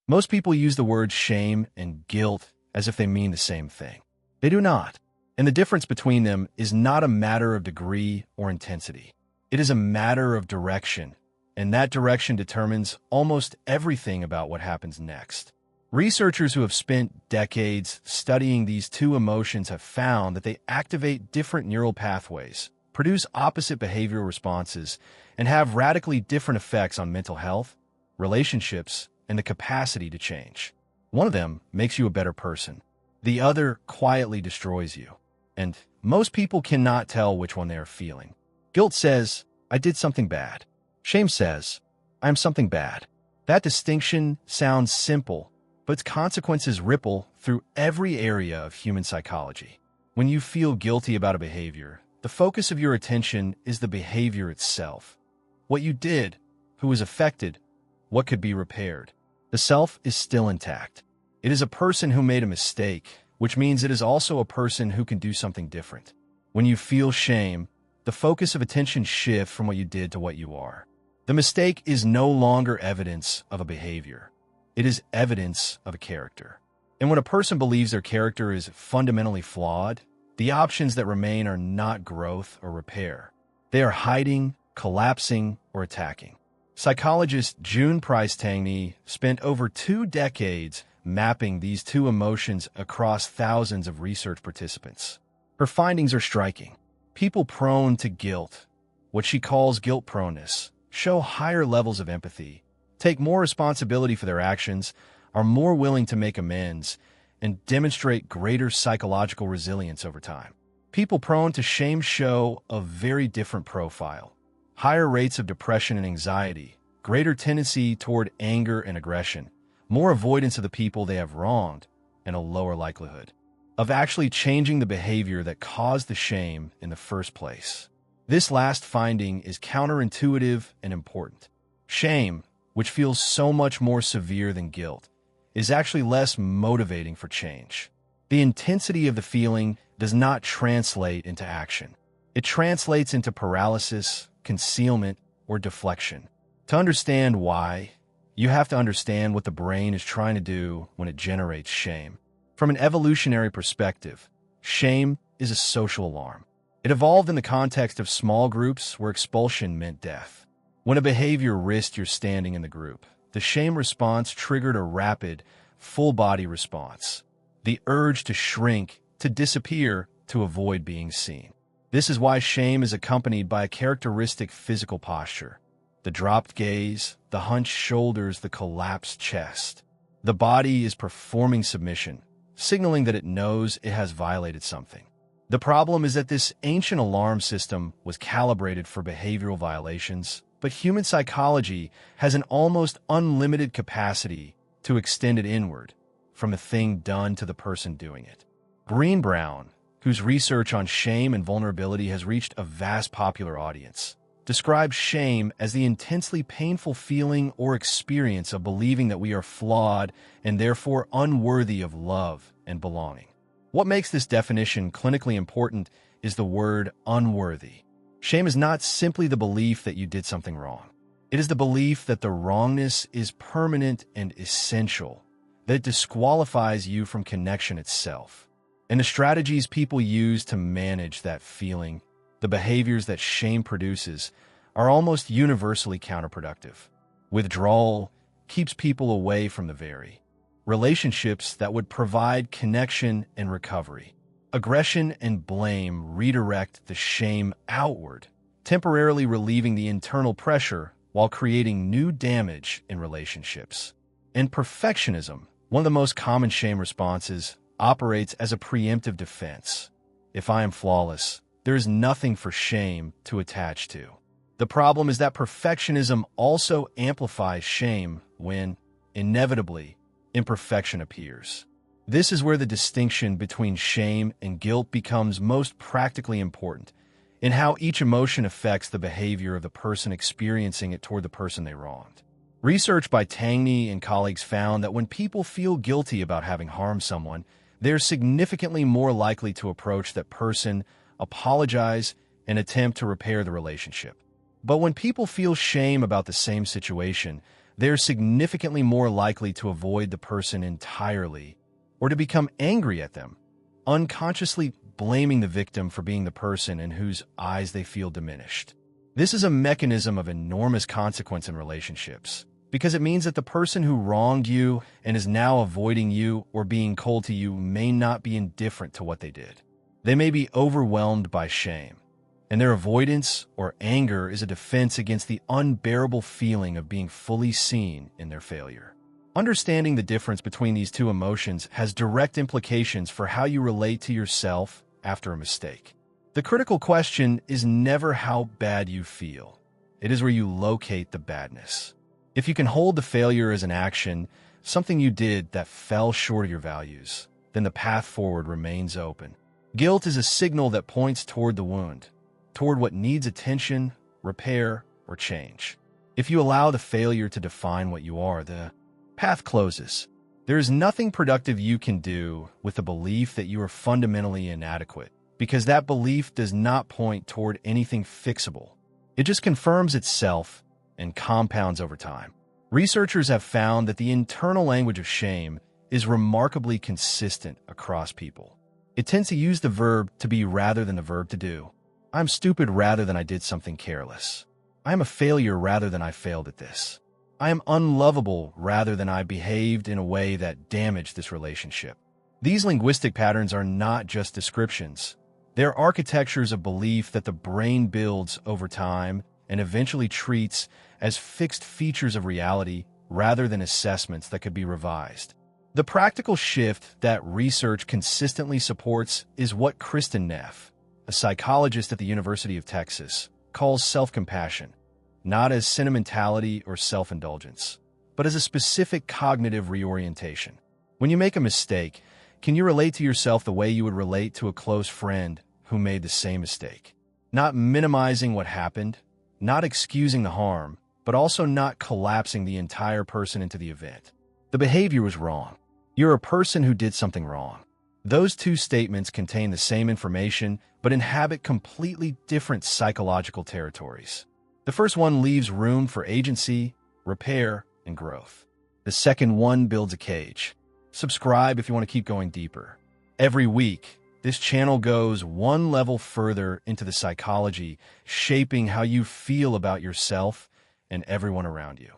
Most people use the words shame and guilt as if they mean the same thing. They do not. And the difference between them is not a matter of degree or intensity. It is a matter of direction, and that direction determines almost everything about what happens next. Researchers who have spent decades studying these two emotions have found that they activate different neural pathways, produce opposite behavioral responses, and have radically different effects on mental health, relationships, and the capacity to change. One of them makes you a better person. The other quietly destroys you. And most people cannot tell which one they are feeling. Guilt says, I did something bad. Shame says, I am something bad. That distinction sounds simple, but its consequences ripple through every area of human psychology. When you feel guilty about a behavior, the focus of your attention is the behavior itself. What you did, who was affected, what could be repaired. The self is still intact. It is a person who made a mistake, which means it is also a person who can do something different. When you feel shame, the focus of attention shifts from what you did to what you are. The mistake is no longer evidence of a behavior. It is evidence of a character. And when a person believes their character is fundamentally flawed, the options that remain are not growth or repair. They are hiding, collapsing, or attacking. Psychologist June Price Tangney spent over 2 decades mapping these two emotions across thousands of research participants. Her findings are striking. People prone to guilt, what she calls guilt proneness, show higher levels of empathy, take more responsibility for their actions, are more willing to make amends, and demonstrate greater psychological resilience over time. People prone to shame show a very different profile. Higher rates of depression and anxiety, greater tendency toward anger and aggression, more avoidance of the people they have wronged, and a lower likelihood of actually changing the behavior that caused the shame in the first place. This last finding is counterintuitive and important. Shame, which feels so much more severe than guilt, is actually less motivating for change. The intensity of the feeling does not translate into action. It translates into paralysis, concealment, or deflection. To understand why, you have to understand what the brain is trying to do when it generates shame. From an evolutionary perspective, shame is a social alarm. It evolved in the context of small groups where expulsion meant death. When a behavior risked your standing in the group, the shame response triggered a rapid, full-body response. The urge to shrink, to disappear, to avoid being seen. This is why shame is accompanied by a characteristic physical posture. The dropped gaze, the hunched shoulders, the collapsed chest. The body is performing submission, signaling that it knows it has violated something. The problem is that this ancient alarm system was calibrated for behavioral violations, but human psychology has an almost unlimited capacity to extend it inward, from a thing done to the person doing it. Brené Brown, whose research on shame and vulnerability has reached a vast popular audience, describes shame as the intensely painful feeling or experience of believing that we are flawed and therefore unworthy of love and belonging. What makes this definition clinically important is the word unworthy. Shame is not simply the belief that you did something wrong. It is the belief that the wrongness is permanent and essential, that it disqualifies you from connection itself. And the strategies people use to manage that feeling, the behaviors that shame produces, are almost universally counterproductive. Withdrawal keeps people away from the very relationships that would provide connection and recovery. Aggression and blame redirect the shame outward, temporarily relieving the internal pressure while creating new damage in relationships. And perfectionism, one of the most common shame responses, operates as a preemptive defense. If I am flawless, there is nothing for shame to attach to. The problem is that perfectionism also amplifies shame when, inevitably, imperfection appears. This is where the distinction between shame and guilt becomes most practically important, in how each emotion affects the behavior of the person experiencing it toward the person they wronged. Research by Tangney and colleagues found that when people feel guilty about having harmed someone, they're significantly more likely to approach that person, apologize, and attempt to repair the relationship. But when people feel shame about the same situation, they're significantly more likely to avoid the person entirely or to become angry at them, unconsciously blaming the victim for being the person in whose eyes they feel diminished. This is a mechanism of enormous consequence in relationships, because it means that the person who wronged you and is now avoiding you or being cold to you may not be indifferent to what they did. They may be overwhelmed by shame, and their avoidance or anger is a defense against the unbearable feeling of being fully seen in their failure. Understanding the difference between these two emotions has direct implications for how you relate to yourself after a mistake. The critical question is never how bad you feel. It is where you locate the badness. If you can hold the failure as an action, something you did that fell short of your values, then the path forward remains open. Guilt is a signal that points toward the wound, toward what needs attention, repair, or change. If you allow the failure to define what you are, the path closes. There is nothing productive you can do with the belief that you are fundamentally inadequate, because that belief does not point toward anything fixable. It just confirms itself and compounds over time. Researchers have found that the internal language of shame is remarkably consistent across people. It tends to use the verb to be rather than the verb to do. I'm stupid rather than I did something careless. I am a failure rather than I failed at this. I am unlovable rather than I behaved in a way that damaged this relationship. These linguistic patterns are not just descriptions. They're architectures of belief that the brain builds over time and eventually treats as fixed features of reality rather than assessments that could be revised. The practical shift that research consistently supports is what Kristin Neff, a psychologist at the University of Texas, calls self-compassion, not as sentimentality or self-indulgence, but as a specific cognitive reorientation. When you make a mistake, can you relate to yourself the way you would relate to a close friend who made the same mistake? Not minimizing what happened, not excusing the harm, but also not collapsing the entire person into the event. The behavior was wrong. You're a person who did something wrong. Those two statements contain the same information, but inhabit completely different psychological territories. The first one leaves room for agency, repair, and growth. The second one builds a cage. Subscribe if you want to keep going deeper. Every week, this channel goes one level further into the psychology, shaping how you feel about yourself and everyone around you.